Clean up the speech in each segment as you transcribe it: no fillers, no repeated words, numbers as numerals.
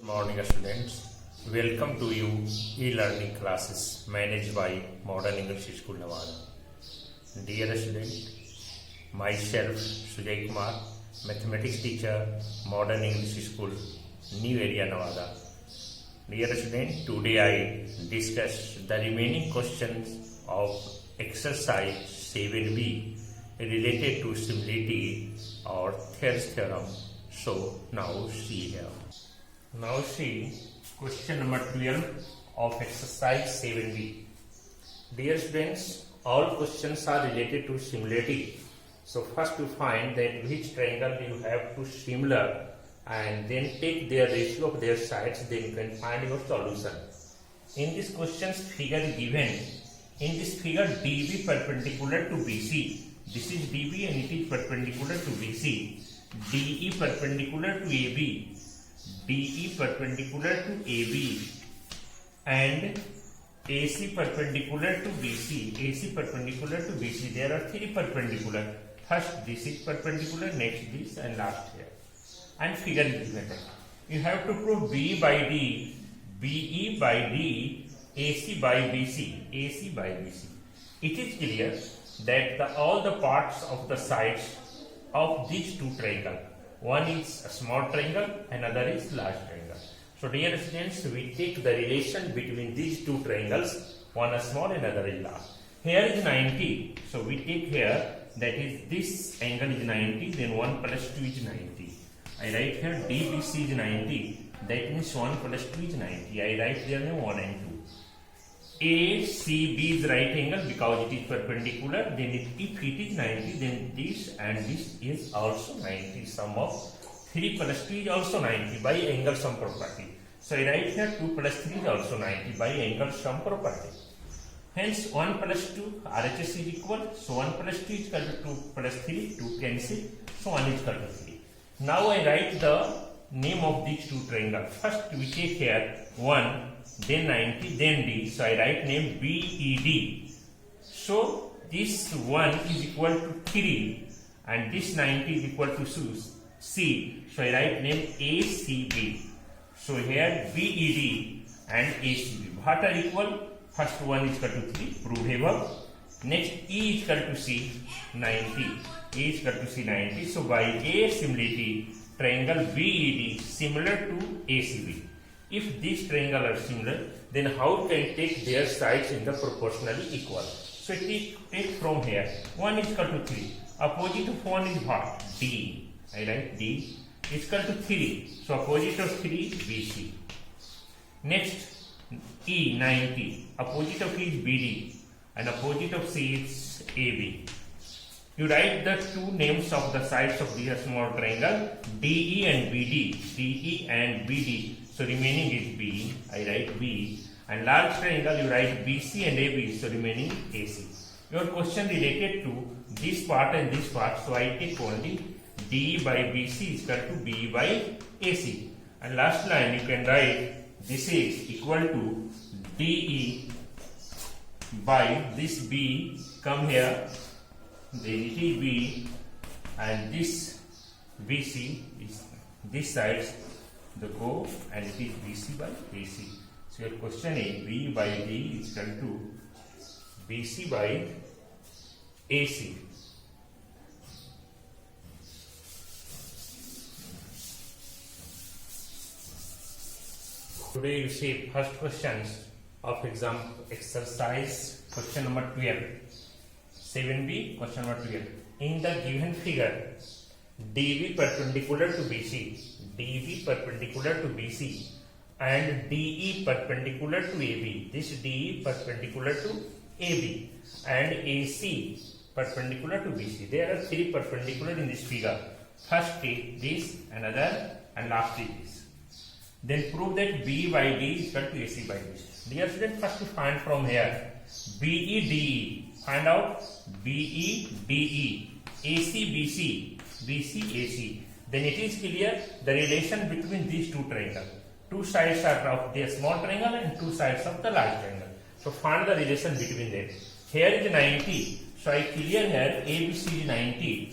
Morning students, welcome to you e-learning classes managed by Modern English School Nevada. Dear student, myself Sujay Kumar, mathematics teacher, Modern English School, New Area Nevada. Dear student, today I discuss the remaining questions of exercise 7b related to similarity or Thayer's theorem. So now see here. Now see question number 12 of exercise 7b. Dear students, all questions are related to similarity. So first you find that which triangle you have to similar and then take their ratio of their sides, then you can find your solution. In this question's figure given, in this figure DB perpendicular to BC. This is DB and it is perpendicular to BC. DE perpendicular to AB. DE perpendicular to AB and AC perpendicular to BC. AC perpendicular to BC. There are three perpendicular. First this is perpendicular, next this and last here. And figure is given. You have to prove B by D, BE by D, AC by BC. AC by BC. It is clear that all the parts of the sides of these two triangles. One is a small triangle, another is large triangle. So dear students, we take the relation between these two triangles, one is small, another is large. Here is 90, so we take here, that is this angle is 90, then 1 plus 2 is 90. I write here DBC is 90, that means 1 plus 2 is 90. I write there 1 and 2. ACB is right angle because it is perpendicular, then if it is 90, then this and this is also 90. Sum of 3 plus 2 is also 90 by angle sum property. So I write here 2 plus 3 is also 90 by angle sum property. Hence 1 plus 2 RHS is equal, so 1 plus 2 is equal to 2 plus 3, 2 cancel, so 1 is equal to 3. Now I write the name of these two triangles. First we take here 1, then 90, then D. So I write name BED. So this 1 is equal to 3 and this 90 is equal to C. So I write name ACB. So here BED and ACB. What are equal? First 1 is equal to 3, prove above. Next E is equal to C, 90. A is equal to C, 90. So by A similarity, triangle BED similar to ACB. If these triangles are similar, then how can take their sides in the proportionally equal? So take from here, 1 is equal to 3. Opposite of 1 is what? D. I write D is equal to 3. So opposite of 3 BC. Next E 90. Opposite of E is BD and opposite of C is AB. You write the two names of the sides of the small triangle DE and BD. DE and BD. So remaining is B. I write B. And large triangle you write BC and AB. So remaining AC. Your question related to this part and this part. So I take only DE by BC is equal to BE by AC. And last line you can write this is equal to DE by this B. Come here. Then it is B and this BC is this side the go and it is BC by AC. So your question is B by D is equal to BC by AC. Today you see first questions of exam exercise question number 12. 7b question number 12. In the given figure, DB perpendicular to BC, DB perpendicular to BC and DE perpendicular to AB. This DE perpendicular to AB and AC perpendicular to BC. There are three perpendicular in this figure. First is this, another and last is this. Then prove that B by D is equal to AC by BC. Dear student, first to find from here BE DE. Find out BE DE, AC BC, BC AC. Then it is clear the relation between these two triangles. Two sides are of the small triangle and two sides of the large triangle. So find the relation between them. Here is 90. So I clear here ABC is 90.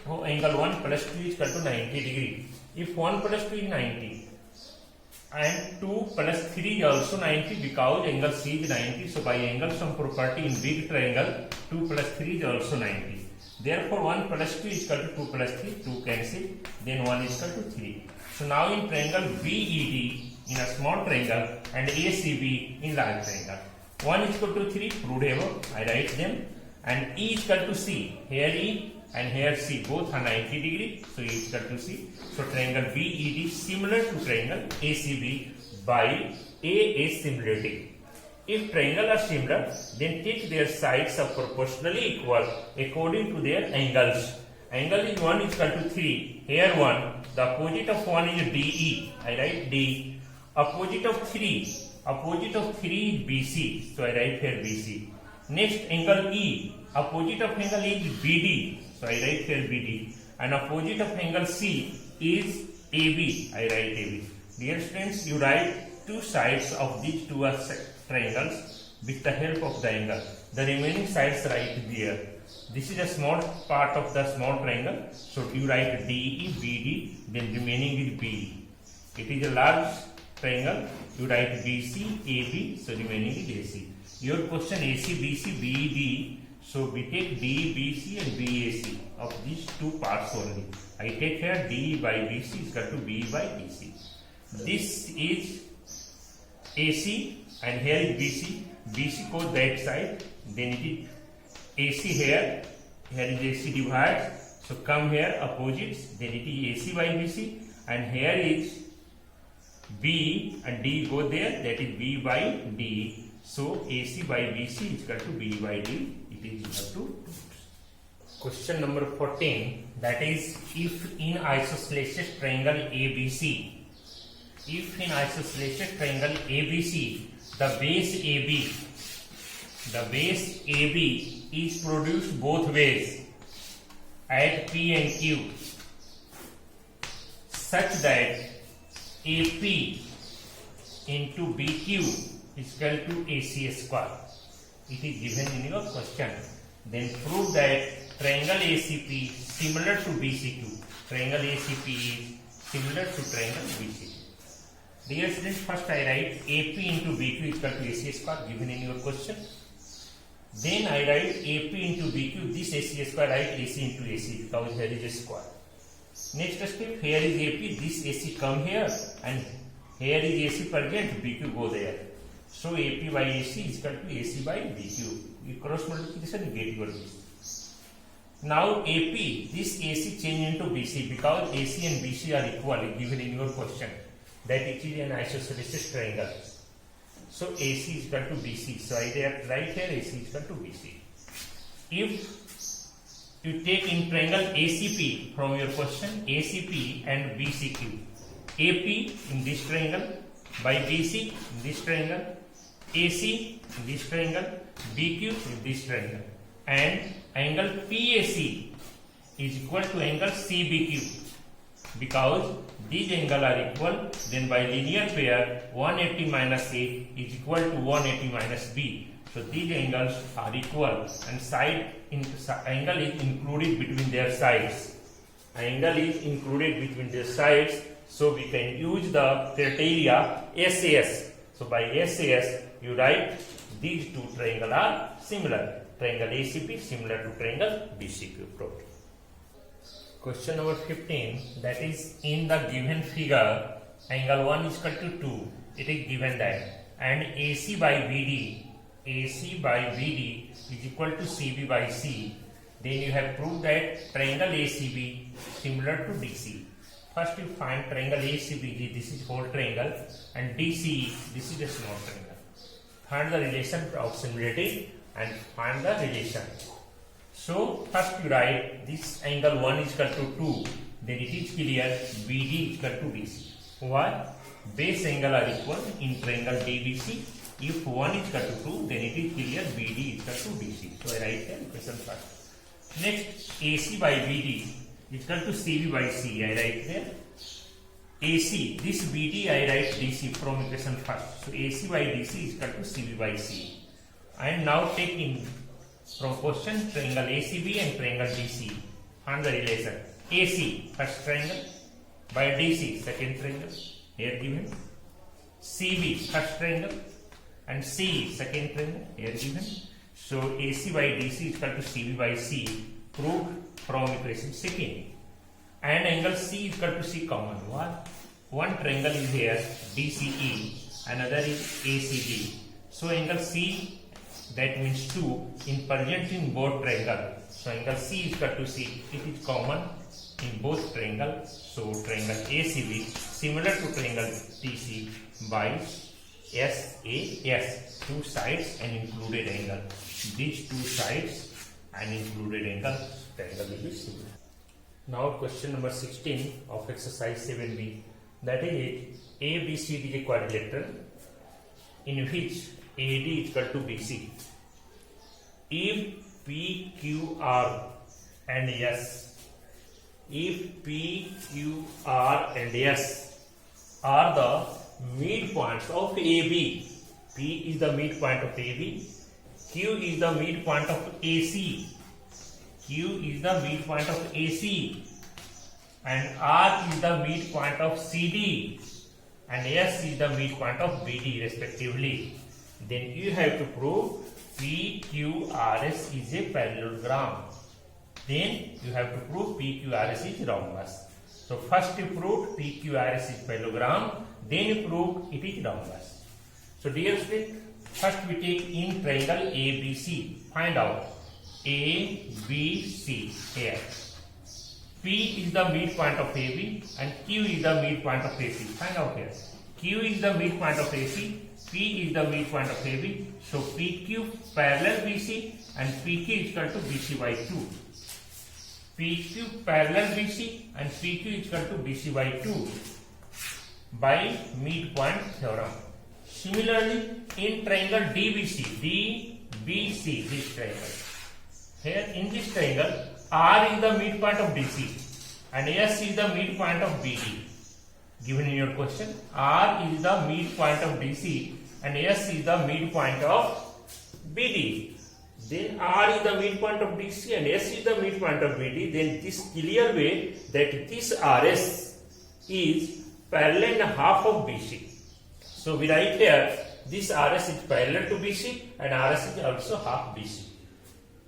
So angle 1 plus 2 is equal to 90 degree. If 1 plus 2 is 90, and 2 plus 3 is also 90 because angle C is 90. So by angle sum property in big triangle, 2 plus 3 is also 90. Therefore 1 plus 2 is equal to 2 plus 3, 2 cancel, then 1 is equal to 3. So now in triangle BED, in a small triangle, and ACB in large triangle, 1 is equal to 3, proved above, I write them, and E is equal to C, here E and here C, both are 90 degree, so E is equal to C. So triangle BED similar to triangle ACB by A similarity. If triangle are similar, then take their sides are proportionally equal according to their angles. Angle is 1 is equal to 3, here 1, the opposite of 1 is DE, I write D. Opposite of 3 is BC, so I write here BC. Next angle E, opposite of angle is BD, so I write here BD. And opposite of angle C is AB, I write AB. Dear students, you write two sides of these two triangles with the help of the angle. The remaining sides write there. This is a small part of the small triangle, so you write DE, BD, then remaining is BE. It is a large triangle, you write BC, AB, so remaining is AC. Your question AC, BC, BD, so we take DE, BC and BAC of these two parts only. I take here DE by BC is equal to BE by DC. This is AC and here is BC. BC goes that side, then it is AC here is AC divided, so come here opposites, then it is AC by BC, and here is B and D go there, that is B by D. So AC by BC is equal to B by D. It is equal to. Question number 14, that is, if in isosceles triangle ABC, the base AB is produced both ways at P and Q such that AP into BQ is equal to AC square. It is given in your question. Then prove that triangle ACP similar to BCQ. Triangle ACP is similar to triangle BCQ. Dear students, first I write AP into BQ is equal to AC square given in your question. Then I write AP into BQ, this AC square, write AC into AC because here is a square. Next step, here is AP, this AC come here and here is AC present, BQ go there. So AP by AC is equal to AC by BQ. You cross multiplication, you get your BC. Now AP, this AC change into BC because AC and BC are equal given in your question. That it is an isosceles triangle. So AC is equal to BC. So I write here AC is equal to BC. If you take in triangle ACP from your question, ACP and BCQ, AP in this triangle by BC in this triangle, AC in this triangle, BQ in this triangle, and angle PAC is equal to angle CBQ. Because these angles are equal, then by linear pair 180 minus A is equal to 180 minus B. So these angles are equal and angle is included between their sides. Angle is included between their sides, so we can use the criteria SAS. So by SAS you write these two triangles are similar. Triangle ACP similar to triangle BCQ. Question number 15, that is, in the given figure angle 1 is equal to 2, it is given that, and AC by BD is equal to CB by C. Then you have proved that triangle ACB similar to DC. First you find triangle ACB, this is whole triangle, and DC, this is a small triangle. Find the relation of similarity and find the relation. So first you write this angle 1 is equal to 2, then it is clear BD is equal to DC. Why? Base angle are equal in triangle DBC. If 1 is equal to 2, then it is clear BD is equal to DC. So I write the equation first. Next, AC by BD is equal to CB by C. I write there. AC, this BD I write DC from equation first. So AC by DC is equal to CB by C. And now take in from question triangle ACB and triangle DC. Find the relation. AC, first triangle, by DC, second triangle, here given. CB first triangle and C second triangle here given. So AC by DC is equal to CB by C proved from equation second. And angle C is equal to C common. One triangle is here DCE, another is ACB. So angle C, that means 2 in present in both triangle. So angle C is equal to C. It is common in both triangle. So triangle ACB similar to triangle DC by SAS, two sides and included angle. These two sides and included angle, triangle will be similar. Now question number 16 of exercise 7b, that is ABCD is a quadrilateral in which AD is equal to BC. If PQR and S, if PQR and S are the midpoints of AB, P is the midpoint of AB, Q is the midpoint of AC, Q is the midpoint of AC, and R is the midpoint of CD, and S is the midpoint of BD respectively, then you have to prove PQRS is a parallelogram. Then you have to prove PQRS is rhombus. So first you proved PQRS is parallelogram, then you proved it is rhombus. So dear student, first we take in triangle ABC. Find out ABC here. P is the midpoint of AB and Q is the midpoint of AC. Find out here. Q is the midpoint of AC, P is the midpoint of AB. So PQ parallel BC and PQ is equal to BC by 2. PQ parallel BC and PQ is equal to BC by 2 by midpoint theorem. Similarly, in triangle DBC, this triangle. Here in this triangle, R is the midpoint of DC and S is the midpoint of BD. Given in your question, R is the midpoint of DC and S is the midpoint of BD. Then R is the midpoint of DC and S is the midpoint of BD. Then this clear way that this RS is parallel and half of BC. So we write here this RS is parallel to BC and RS is also half BC.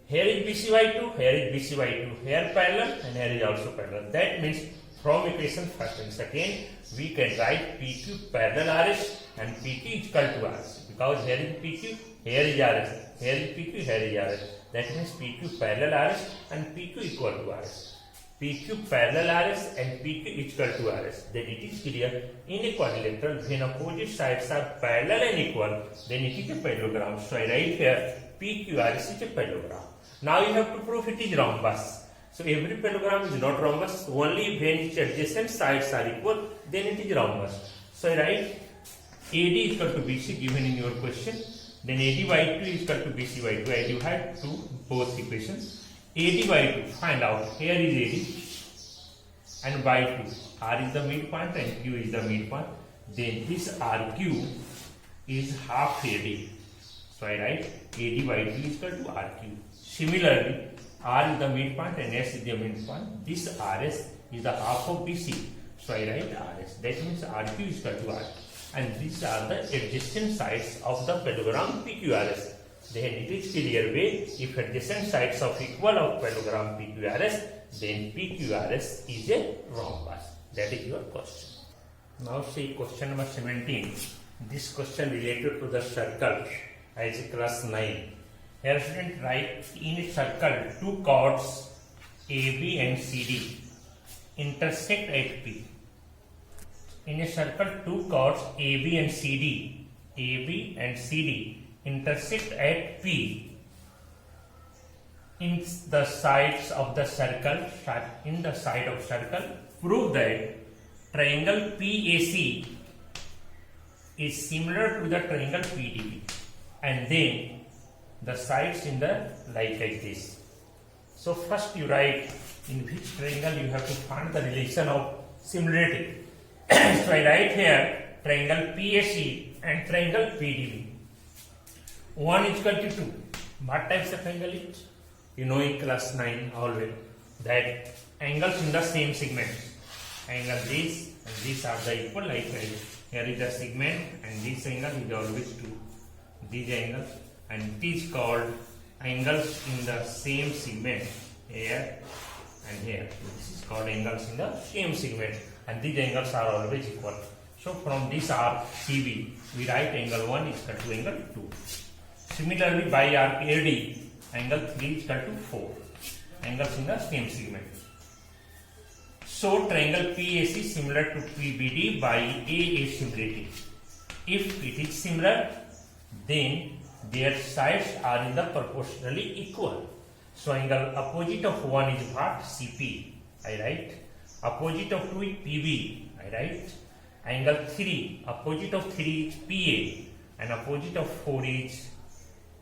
Here is BC by 2, here is BC by 2, here parallel and here is also parallel. That means from equation first and second we can write PQ parallel RS and PQ is equal to RS, because here is PQ, here is RS, here is PQ, here is RS. That means PQ parallel RS and PQ equal to RS. PQ parallel RS and PQ equal to RS. Then it is clear in a quadrilateral when opposite sides are parallel and equal, then it is a parallelogram. So I write here PQRS is a parallelogram. Now you have to prove it is rhombus. So every parallelogram is not rhombus. Only when its adjacent sides are equal, then it is rhombus. So I write AD is equal to BC given in your question. Then AD by 2 is equal to BC by 2. I divide to both equations. AD by 2, find out. Here is AD and by 2. R is the midpoint and Q is the midpoint. Then this RQ is half AD. So I write AD by 2 is equal to RQ. Similarly, R is the midpoint and S is the midpoint. This RS is the half of BC. So I write RS. That means RQ is equal to R. And these are the adjacent sides of the parallelogram PQRS. Then it is clear way, if adjacent sides are equal of parallelogram PQRS, then PQRS is a rhombus. That is your question. Now see question number 17. This question related to the circle as class 9. Here student write in a circle two chords AB and CD intersect at P. In a circle two chords AB and CD intersect at P in the sides of the circle. In the side of circle, prove that triangle PAC is similar to the triangle PDB, and then the sides in the like this. So first you write in which triangle you have to find the relation of similarity. So I write here triangle PAC and triangle PDB. 1 is equal to 2. What types of angle it? You know in class 9 always that angles in the same segment. Angle this and these are the equal, like Here is the segment and this angle is always 2. These angles, and it is called angles in the same segment here and here. This is called angles in the same segment, and these angles are always equal. So from this arc CB, we write angle 1 is equal to angle 2. Similarly, by arc AD, angle 3 is equal to 4. Angles in the same segment. So triangle PAC similar to PBD by AA similarity. If it is similar, then their sides are in the proportionally equal. So angle opposite of 1 is what? CP, I write. Opposite of 2 is PB, I write. Angle 3, opposite of 3 is PA, and opposite of 4 is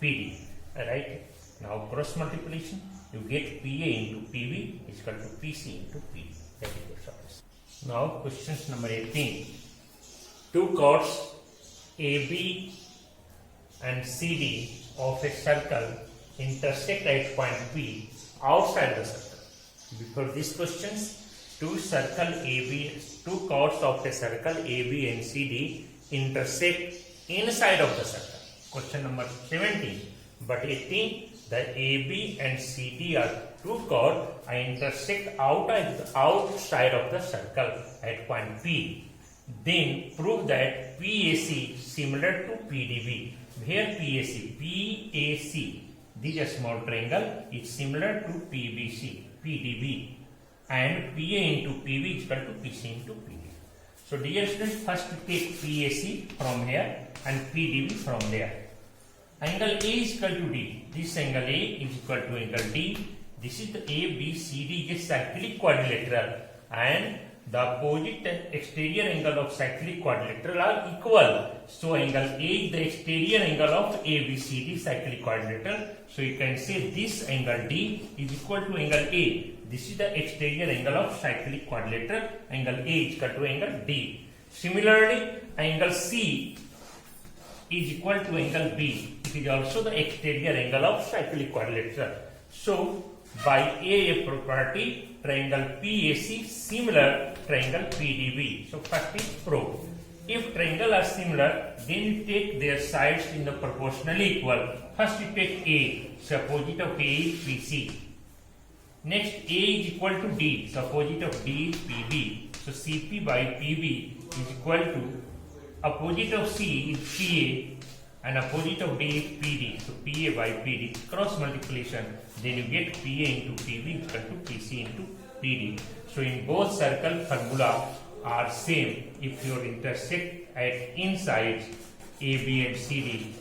PD, I write. Now cross multiplication, you get PA into PB is equal to PC into PD. That is your solution. Now questions number 18. Two chords AB and CD of a circle intersect at point P outside the circle. Before these questions, two chords of a circle AB and CD intersect inside of the circle. Question number 17. But 18, the AB and CD are two chords and intersect outside of the circle at point P. Then prove that PAC similar to PDB. Here PAC, this is a small triangle, is similar to PDB, and PA into PB is equal to PC into PD. So dear students, first we take PAC from here and PDB from there. Angle A is equal to D. This angle A is equal to angle D. This is the ABCD is cyclic quadrilateral, and the opposite exterior angle of cyclic quadrilateral are equal. So angle A is the exterior angle of ABCD cyclic quadrilateral. So you can say this angle D is equal to angle A. This is the exterior angle of cyclic quadrilateral. Angle A is equal to angle D. Similarly, angle C is equal to angle B. It is also the exterior angle of cyclic quadrilateral. So by AA property, triangle PAC similar triangle PDB. So first is prove. If triangle are similar, then you take their sides in the proportionally equal. First you take A. So opposite of A is PC. Next A is equal to D. So opposite of D is PB. So CP by PB is equal to opposite of C is PA and opposite of D is PD. So PA by PD, cross multiplication, then you get PA into PB is equal to PC into PD. So in both circle formula are same if you intersect at inside AB and CD,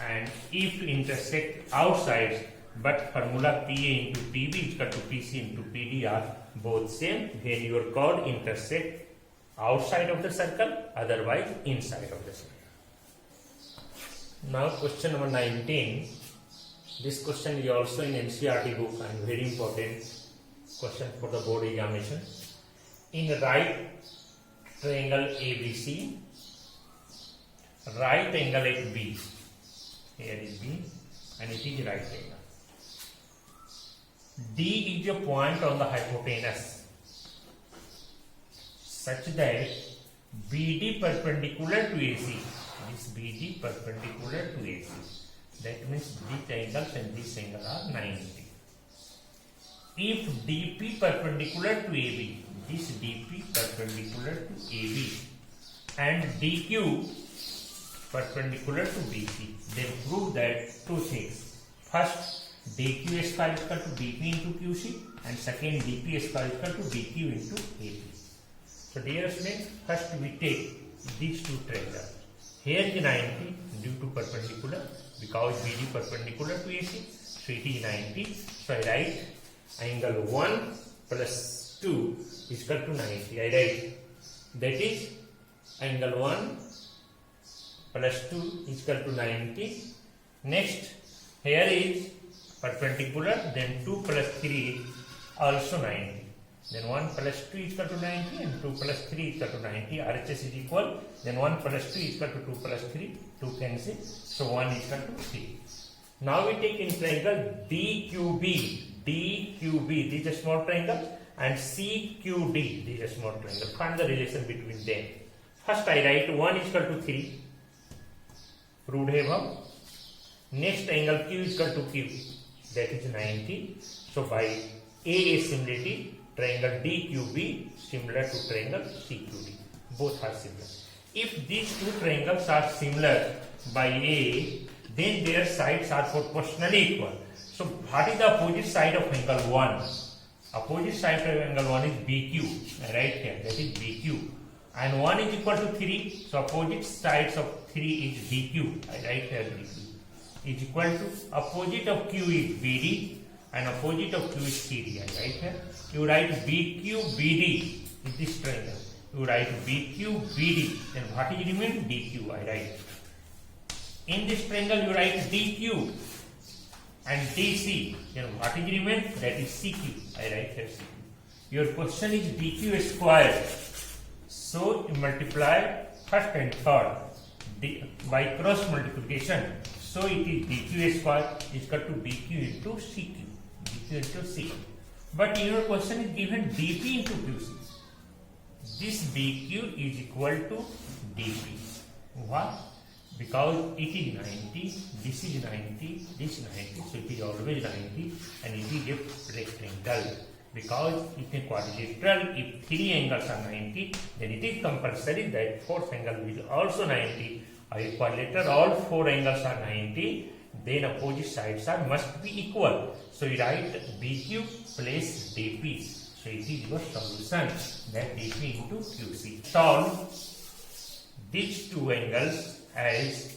and if intersect outside, but formula PA into PB is equal to PC into PD are both same when your chord intersect outside of the circle, otherwise inside of the circle. Now question number 19. This question is also in NCERT book and very important question for the board examination. In right triangle ABC, right angle at B. Here is B and it is right angle. D is a point on the hypotenuse such that BD perpendicular to AC. This BD perpendicular to AC. That means this angle and this angle are 90. If DP perpendicular to AB, this DP perpendicular to AB, and DQ perpendicular to BC, then prove that two things. First, DQ square is equal to DP into QC, and second, DP square is equal to DQ into AB. So dear students, first we take these two triangles. Here is 90 due to perpendicular, because BD perpendicular to AC, so it is 90. So I write angle 1 plus 2 is equal to 90. I write that is angle 1 plus 2 is equal to 90. Next, here is perpendicular, then 2 plus 3 also 90. Then 1 plus 2 is equal to 90 and 2 plus 3 is equal to 90. RHS is equal. Then 1 plus 2 is equal to 2 plus 3. 2 cancel. So 1 is equal to 3. Now we take in triangle DQB. DQB, this is a small triangle, and CQD, this is a small triangle. Find the relation between them. First I write 1 is equal to 3. Proved above. Next angle Q is equal to Q. That is 90. So by AA similarity, triangle DQB similar to triangle CQD. Both are similar. If these two triangles are similar by A, then their sides are proportionally equal. So what is the opposite side of angle 1? Opposite side of angle 1 is BQ. I write here, that is BQ. And 1 is equal to 3. So opposite sides of 3 is DQ. I write here DQ. Is equal to opposite of Q is BD and opposite of Q is CD. I write here. You write BQ BD is this triangle. You write BQ BD. Then what is remain? DQ. I write. In this triangle you write DQ and DC. Then what is remain? That is CQ. I write here CQ. Your question is DQ square. So you multiply first and third by cross multiplication. So it is DQ square is equal to BQ into CQ. BQ into CQ. But your question is given DP into QC. This BQ is equal to DP. Why? Because it is 90, this is 90, this is 90, so it is always 90 and it is a rectangle. Because it is quadrilateral, if three angles are 90, then it is compulsory that fourth angle will also 90. If quadrilateral, all four angles are 90, then opposite sides are must be equal. So you write BQ plus DP. So it is your solution, that DP into QC. Solve these two angles as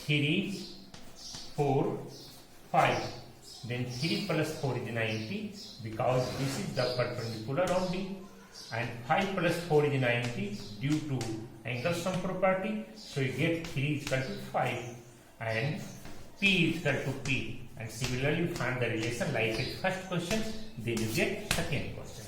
3, 4, 5. Then 3 plus 4 is 90 because this is the perpendicular only, and 5 plus 4 is 90 due to angle sum property. So you get 3 is equal to 5 and P is equal to P. And similarly you find the relation like in first question, then you get second question.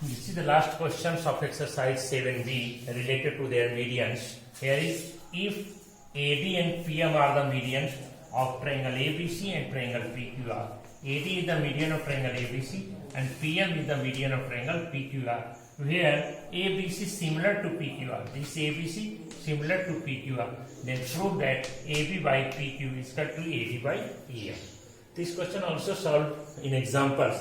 This is the last questions of exercise 7b related to their medians. Here is if AD and PM are the medians of triangle ABC and triangle PQR. AD is the median of triangle ABC and PM is the median of triangle PQR. Where ABC is similar to PQR. This ABC similar to PQR. Then prove that AB by PQ is equal to AD by EM. This question also solved in examples.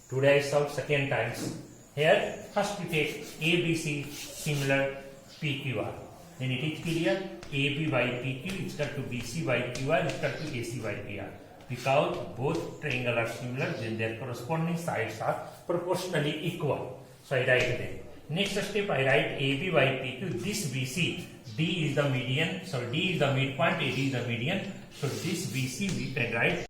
Today I solved second times. Here first we take ABC similar PQR. Then it is clear AB by PQ is equal to BC by QR is equal to AC by PR. Because both triangles are similar, then their corresponding sides are proportionally equal. So I write them. Next step I write AB by PQ. This BC, D is the median, so D is the midpoint, AD is the median. So this BC we can write